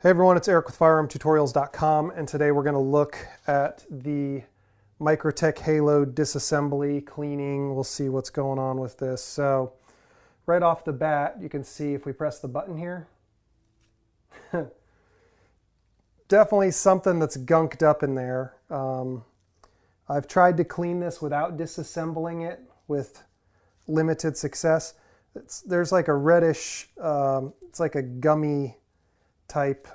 Hey everyone, it's Eric with FirearmTutorials.com, and today we're going to look at the Microtech Halo disassembly cleaning. We'll see what's going on with this. So right off the bat, you can see if we press the button here, definitely something that's gunked up in there. I've tried to clean this without disassembling it with limited success. There's like a reddish, it's like a gummy type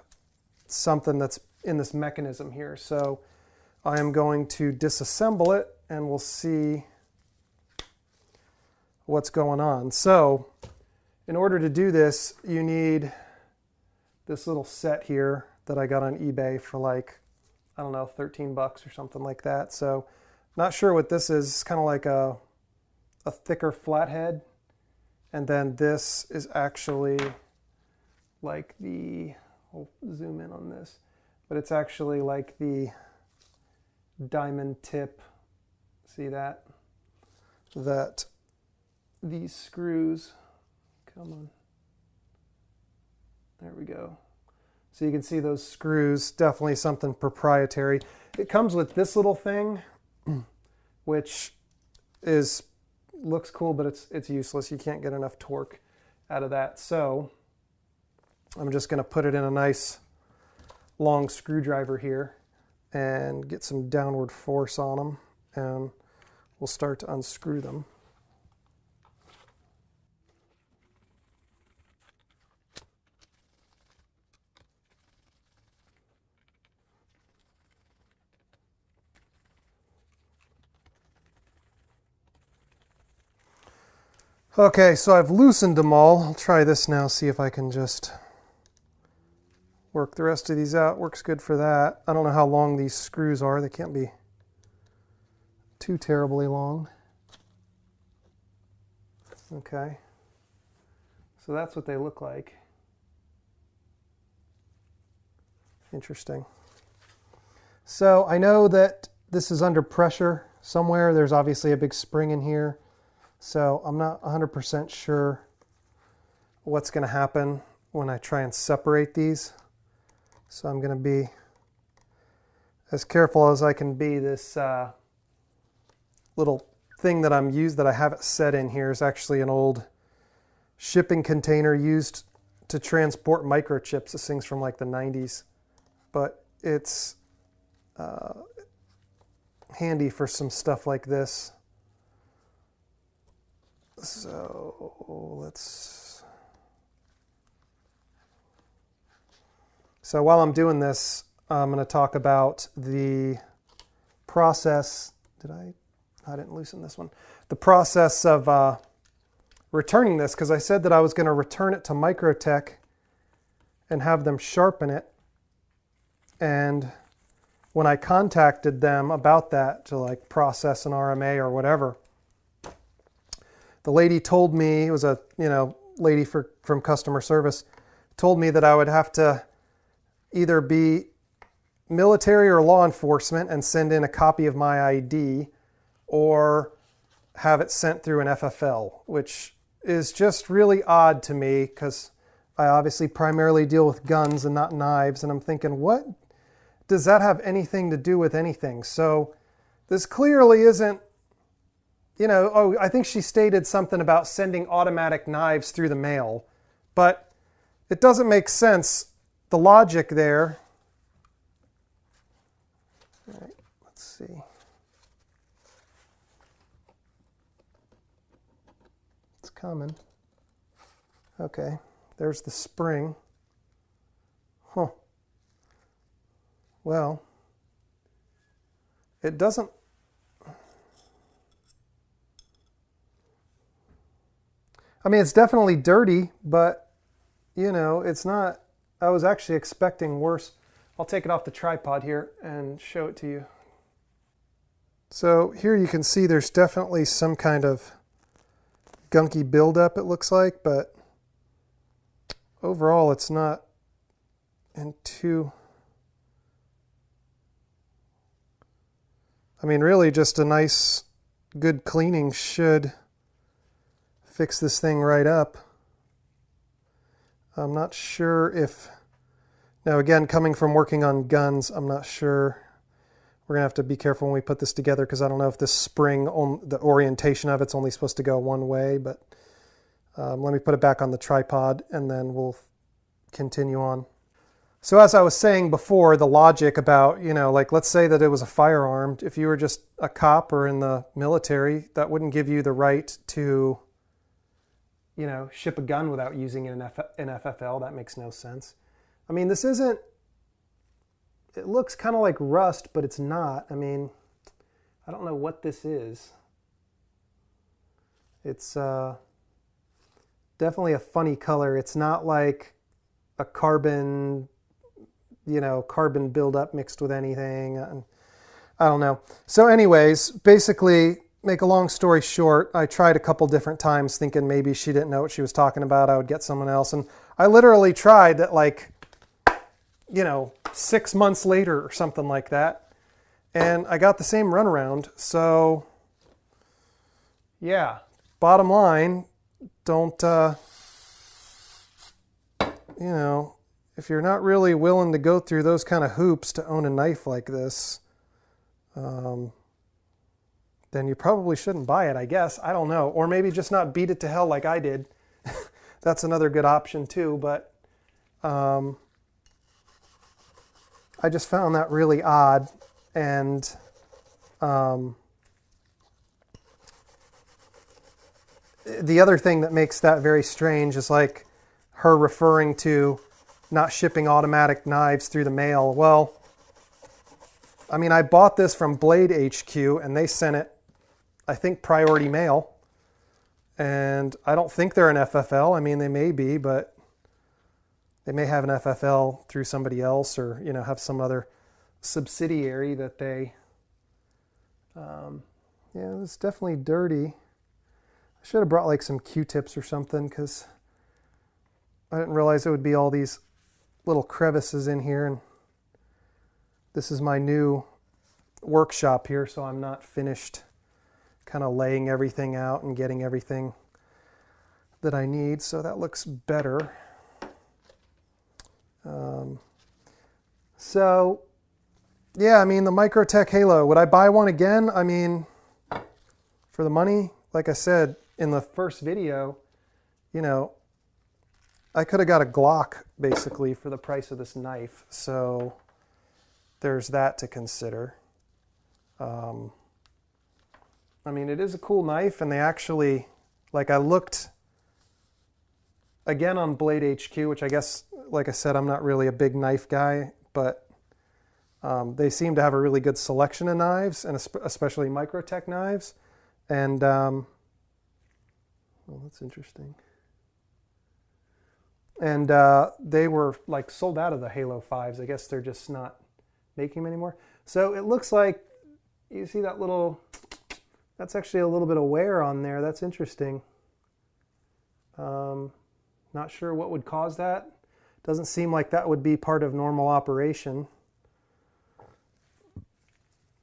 something that's in this mechanism here. So I am going to disassemble it and we'll see what's going on. So in order to do this, you need this little set here that I got on eBay for like, I don't know, 13 bucks or something like that. So not sure what this is. It's kind of like a thicker flathead. And then this is actually like the, we'll zoom in on this, but it's actually like the diamond tip. See that? That these screws, come on, there we go. So you can see those screws, definitely something proprietary. It comes with this little thing, which looks cool, but it's useless. You can't get enough torque out of that. So I'm just going to put it in a nice long screwdriver here and get some downward force on them, and we'll start to unscrew them. Okay, so I've loosened them all. I'll try this now, see if I can just work the rest of these out. Works good for that. I don't know how long these screws are. They can't be too terribly long. Okay, so that's what they look like. Interesting. So I know that this is under pressure somewhere. There's obviously a big spring in here. So I'm not 100% sure what's going to happen when I try and separate these. So I'm going to be as careful as I can be. This little thing that I have it set in here is actually an old shipping container used to transport microchips. This thing's from like the 90s, but it's handy for some stuff like this. So while I'm doing this, I'm going to talk about the process. I didn't loosen this one. The process of returning this, because I said that I was going to return it to Microtech and have them sharpen it. And when I contacted them about that to like process an RMA or whatever, the lady told me, it was a lady from customer service, told me that I would have to either be military or law enforcement and send in a copy of my ID, or have it sent through an FFL, which is just really odd to me because I obviously primarily deal with guns and not knives, and I'm thinking, what does that have anything to do with anything? So this clearly isn't, I think she stated something about sending automatic knives through the mail, but it doesn't make sense. The logic there. All right, let's see. It's coming. Okay, there's the spring. Huh. Well, it doesn't. I mean, it's definitely dirty, but, it's not, I was actually expecting worse. I'll take it off the tripod here and show it to you. So here you can see there's definitely some kind of gunky buildup, it looks like, but overall it's not I mean, really just a nice, good cleaning should fix this thing right up. I'm not sure if Now again, coming from working on guns, I'm not sure. We're going to have to be careful when we put this together because I don't know if this spring, the orientation of it's only supposed to go one way, but let me put it back on the tripod and then we'll continue on. So as I was saying before, the logic about, like let's say that it was a firearm. If you were just a cop or in the military, that wouldn't give you the right to, ship a gun without using an FFL. That makes no sense. I mean, this isn't, it looks kind of like rust, but it's not. I mean, I don't know what this is. It's definitely a funny color. It's not like a carbon, carbon buildup mixed with anything. I don't know. So anyways, basically, make a long story short, I tried a couple different times thinking maybe she didn't know what she was talking about. I would get someone else. And I literally tried that 6 months later or something like that. And I got the same runaround. So yeah, bottom line, don't, if you're not really willing to go through those kind of hoops to own a knife like this, then you probably shouldn't buy it, I guess. I don't know. Or maybe just not beat it to hell like I did. That's another good option too, but I just found that really odd. And the other thing that makes that very strange is like her referring to not shipping automatic knives through the mail. Well, I mean, I bought this from Blade HQ and they sent it, I think, priority mail. And I don't think they're an FFL. I mean, they may be, but they may have an FFL through somebody else or, have some other subsidiary that they, yeah, it's definitely dirty. I should have brought like some Q-tips or something because I didn't realize it would be all these little crevices in here. And this is my new workshop here, so I'm not finished kind of laying everything out and getting everything that I need. So that looks better. So yeah, I mean, the Microtech Halo, would I buy one again? I mean, for the money, like I said in the first video, I could have got a Glock basically for the price of this knife. So there's that to consider. I mean, it is a cool knife, and they actually, like, I looked again on Blade HQ, which I guess, like I said, I'm not really a big knife guy, but they seem to have a really good selection of knives, and especially Microtech knives. And, well, that's interesting. And they were like sold out of the Halo 5s. I guess they're just not making them anymore. So it looks like, you see that little, that's actually a little bit of wear on there. That's interesting. Not sure what would cause that. Doesn't seem like that would be part of normal operation.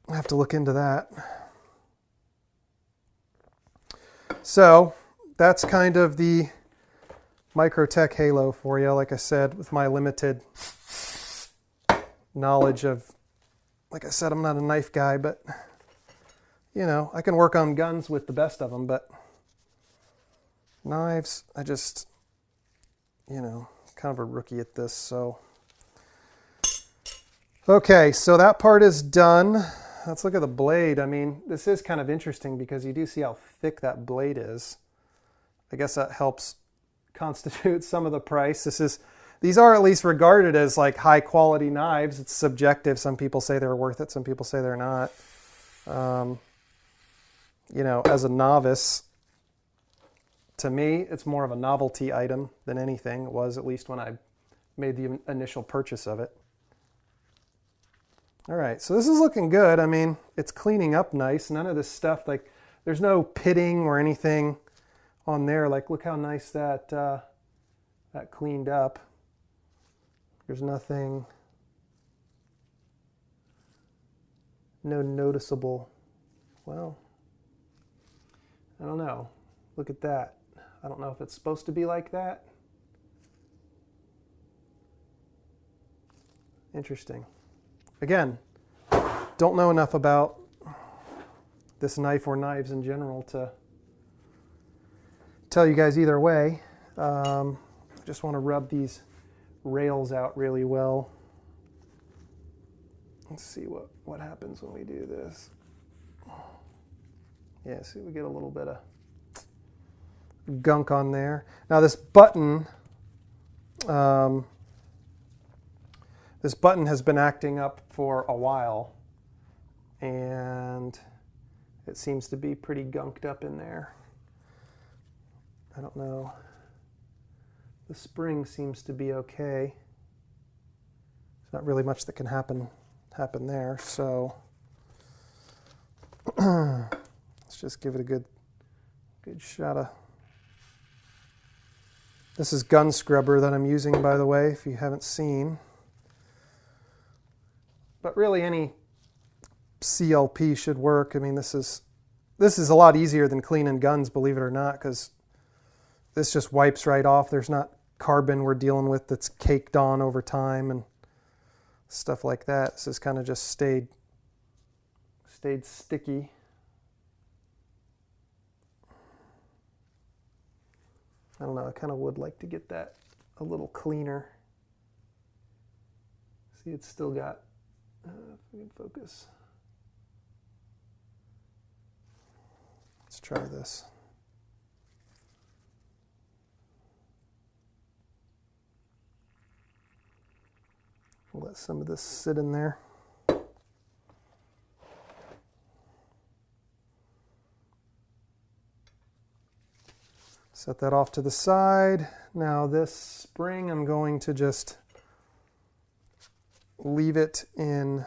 I have to look into that. So that's kind of the Microtech Halo for you, like I said, with my limited knowledge of, like I said, I'm not a knife guy, but, I can work on guns with the best of them, but knives, I just, kind of a rookie at this, so. Okay, so that part is done. Let's look at the blade. I mean, this is kind of interesting because you do see how thick that blade is. I guess that helps constitute some of the price. These are at least regarded as like high quality knives. It's subjective. Some people say they're worth it. Some people say they're not. As a novice, to me, it's more of a novelty item than anything. It was, at least when I made the initial purchase of it. All right, so this is looking good. I mean, it's cleaning up nice. None of this stuff, like, there's no pitting or anything on there. Like, look how nice that that cleaned up. There's nothing, no noticeable, well, I don't know. Look at that. I don't know if it's supposed to be like that. Interesting. Again, don't know enough about this knife or knives in general to tell you guys either way. Just want to rub these rails out really well. Let's see what happens when we do this. Yeah, see, we get a little bit of gunk on there. Now this button has been acting up for a while, and it seems to be pretty gunked up in there. I don't know. The spring seems to be okay. There's not really much that can happen there, so let's just give it a good shot of. This is gun scrubber that I'm using, by the way, if you haven't seen. But really any CLP should work. I mean, this is a lot easier than cleaning guns, believe it or not, because this just wipes right off. There's not carbon we're dealing with that's caked on over time and stuff like that. This has kind of just stayed sticky. I don't know, I kind of would like to get that a little cleaner. See, it's still got, if we can focus. Let's try this. We'll let some of this sit in there. Set that off to the side. Now this spring, I'm going to just leave it in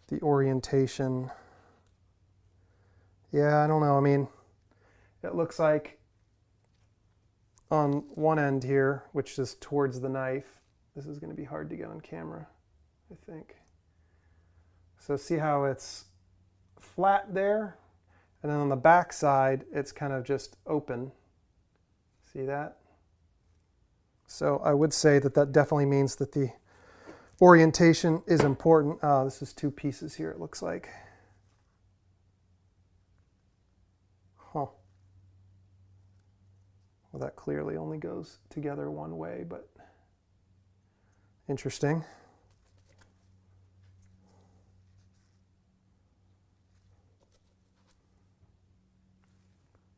the orientation. Yeah, I don't know. I mean, it looks like on one end here, which is towards the knife, this is going to be hard to get on camera, I think. So see how it's flat there? And then on the back side, it's kind of just open. See that? So I would say that that definitely means that the orientation is important. Oh, this is two pieces here, it looks like. Huh. Well, that clearly only goes together one way, but interesting.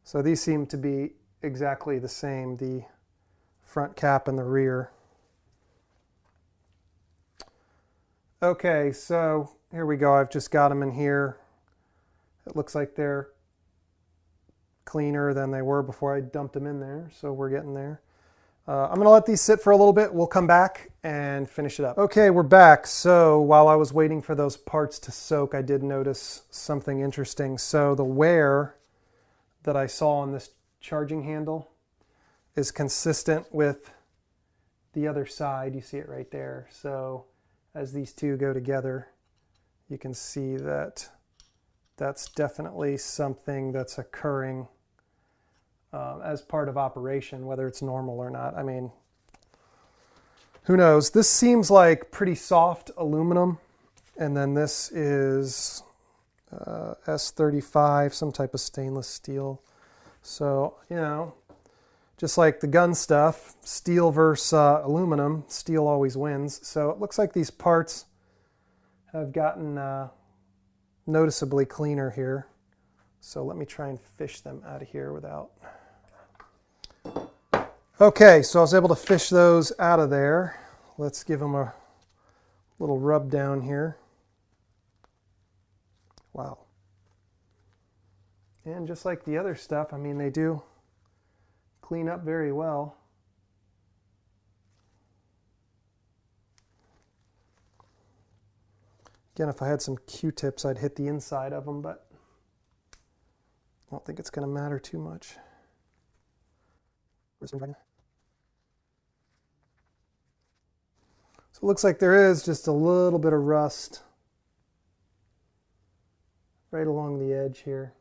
So these seem to be exactly the same, the front cap and the rear. Okay, so here we go. I've just got them in here. It looks like they're cleaner than they were before I dumped them in there, so we're getting there. I'm going to let these sit for a little bit. We'll come back and finish it up. Okay, we're back. So while I was waiting for those parts to soak, I did notice something interesting. So the wear that I saw on this charging handle is consistent with the other side. You see it right there. So as these two go together, you can see that that's definitely something that's occurring as part of operation, whether it's normal or not. I mean, who knows? This seems like pretty soft aluminum, and then this is S35, some type of stainless steel. So, you know, just like the gun stuff, steel versus aluminum, steel always wins. So it looks like these parts have gotten noticeably cleaner here. So let me try and fish them out of here without... Okay, so I was able to fish those out of there. Let's give them a little rub down here. Wow. And just like the other stuff, I mean, they do clean up very well. Again, if I had some Q-tips, I'd hit the inside of them, but I don't think it's going to matter too much. So it looks like there is just a little bit of rust right along the edge here.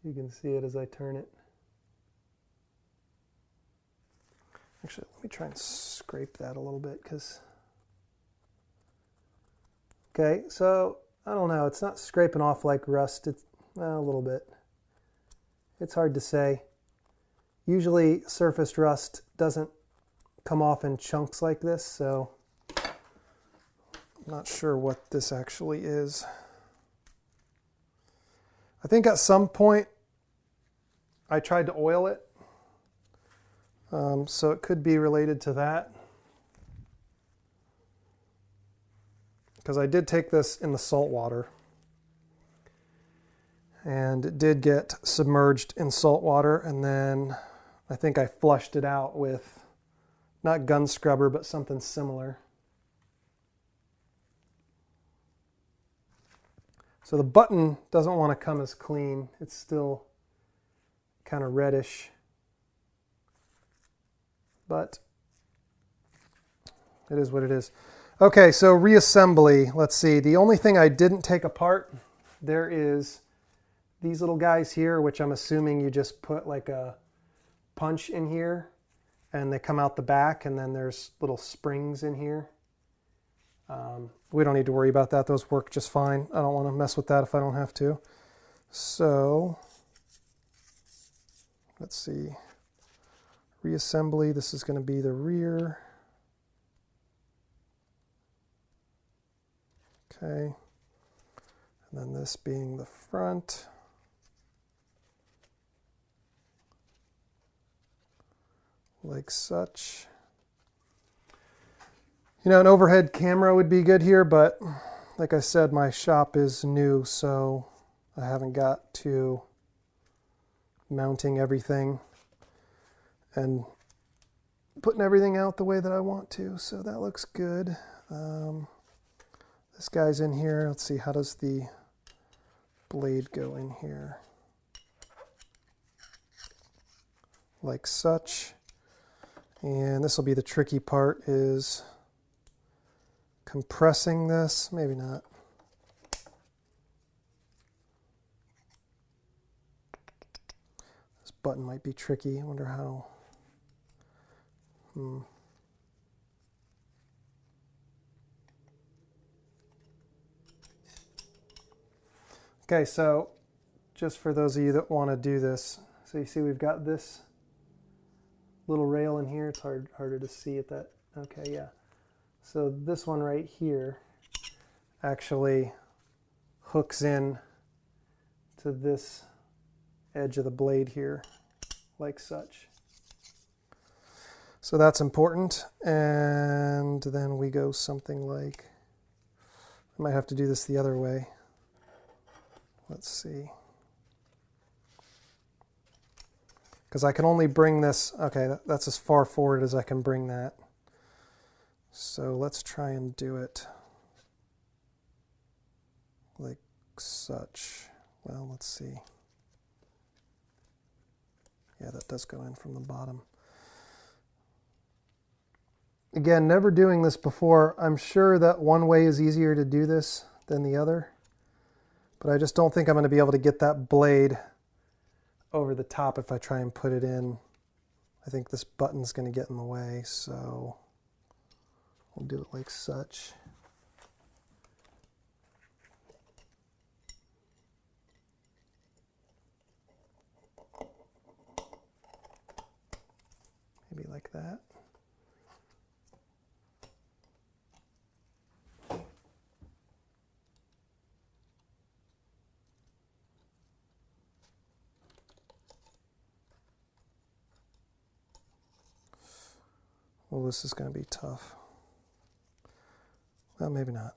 You can see it as I turn it. Actually, let me try and scrape that a little bit because... Okay, so I don't know. It's not scraping off like rust. It's a little bit. It's hard to say. Usually surfaced rust doesn't come off in chunks like this, so I'm not sure what this actually is. I think at some point I tried to oil it, so it could be related to that. Because I did take this in the salt water, and it did get submerged in salt water, and then I think I flushed it out with not gun scrubber, but something similar. So the button doesn't want to come as clean. It's still kind of reddish, but it is what it is. Okay, so reassembly. Let's see. The only thing I didn't take apart, there is these little guys here, which I'm assuming you just put like a punch in here and they come out the back, and then there's little springs in here. We don't need to worry about that. Those work just fine. I don't want to mess with that if I don't have to. So let's see. Reassembly. This is going to be the rear. Okay, and then this being the front. Like such. You know, an overhead camera would be good here, but like I said, my shop is new, so I haven't got to mounting everything and putting everything out the way that I want to, so that looks good. This guy's in here. Let's see, how does the blade go in here? Like such. And this will be the tricky part, is compressing this. Maybe not. This button might be tricky. I wonder how. Okay, so just for those of you that want to do this, so you see we've got this little rail in here. It's harder to see at that. Okay, yeah. So this one right here actually hooks in to this edge of the blade here, like such. So that's important. And then we go something like, I might have to do this the other way. Let's see. Because I can only bring this, okay, that's as far forward as I can bring that. So let's try and do it like such. Well, let's see. Yeah, that does go in from the bottom. Again, never doing this before. I'm sure that one way is easier to do this than the other, but I just don't think I'm going to be able to get that blade over the top if I try and put it in. I think this button's going to get in the way, so we'll do it like such. Maybe like that. Well, this is going to be tough. Well, maybe not.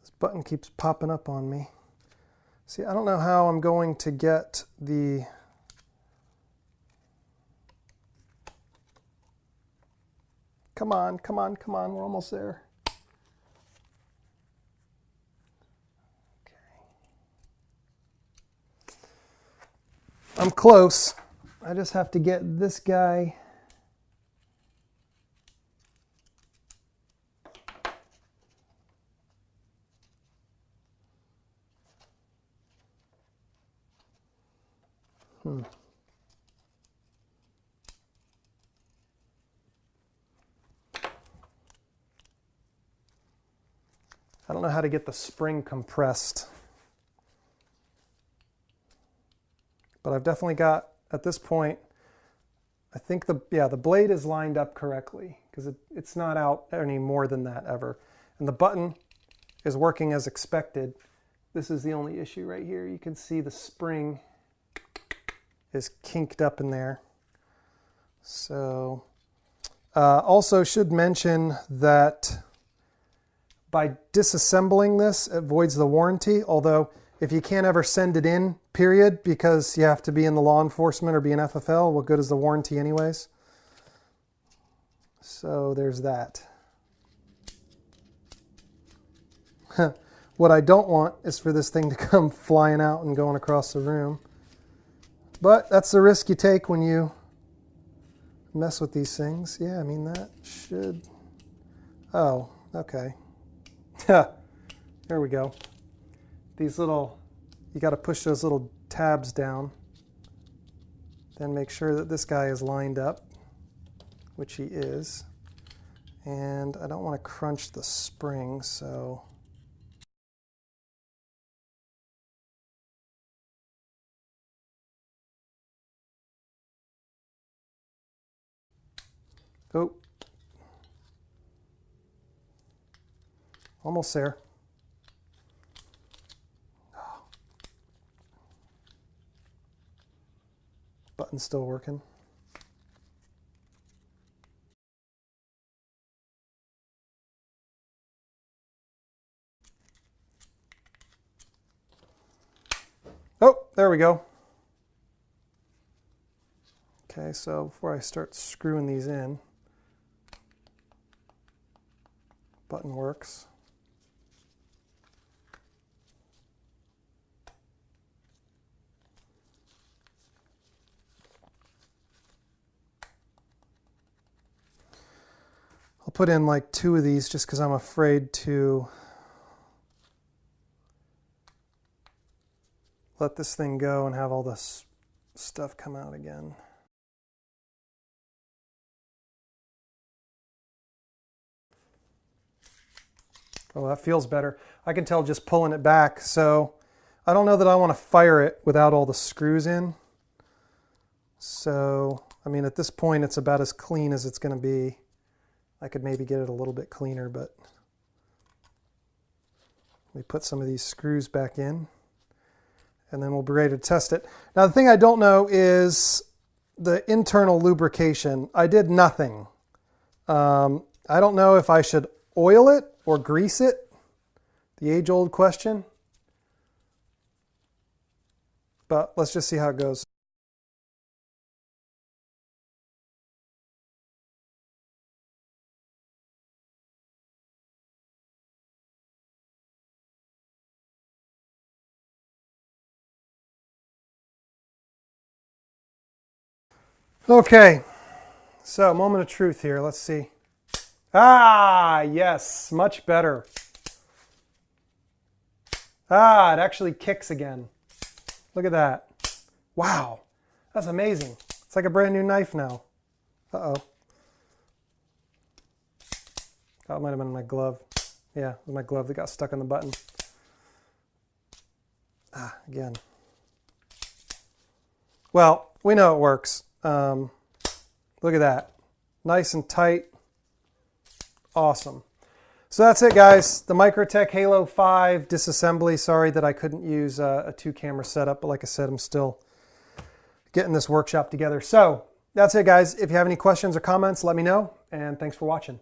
This button keeps popping up on me. See, I don't know how I'm going to get the Come on, come on, come on, we're almost there. Okay. I'm close. I just have to get this guy I don't know how to get the spring compressed, but I've definitely got, at this point, I think the blade is lined up correctly because it's not out any more than that ever. And the button is working as expected. This is the only issue right here. You can see the spring is kinked up in there. So, also should mention that by disassembling this, it voids the warranty, although if you can't ever send it in, period, because you have to be in the law enforcement or be an FFL, what good is the warranty anyways? So there's that. What I don't want is for this thing to come flying out and going across the room. But that's the risk you take when you mess with these things. Yeah, I mean, that should... Oh, okay. There we go. These little, you got to push those little tabs down. Then make sure that this guy is lined up, which he is. And I don't want to crunch the spring, so... Oh. Almost there. Button's still working. Oh, there we go. Okay, so before I start screwing these in, button works. I'll put in like 2 of these just because I'm afraid to let this thing go and have all this stuff come out again. Oh, that feels better. I can tell just pulling it back. So I don't know that I want to fire it without all the screws in. So, I mean, at this point, it's about as clean as it's going to be. I could maybe get it a little bit cleaner, but we put some of these screws back in and then we'll be ready to test it. Now, the thing I don't know is the internal lubrication. I did nothing. I don't know if I should oil it or grease it, the age-old question. But let's just see how it goes. Okay, so moment of truth here. Let's see. Ah, yes, much better. Ah, it actually kicks again. Look at that. Wow, that's amazing. It's like a brand new knife now. Uh-oh. That might have been my glove. Yeah, it was my glove that got stuck on the button. Ah, again. Well, we know it works. Look at that. Nice and tight. Awesome. So that's it, guys. The Microtech Halo 5 disassembly. Sorry that I couldn't use a 2-camera setup, but like I said, I'm still getting this workshop together. So that's it, guys. If you have any questions or comments, let me know, and thanks for watching.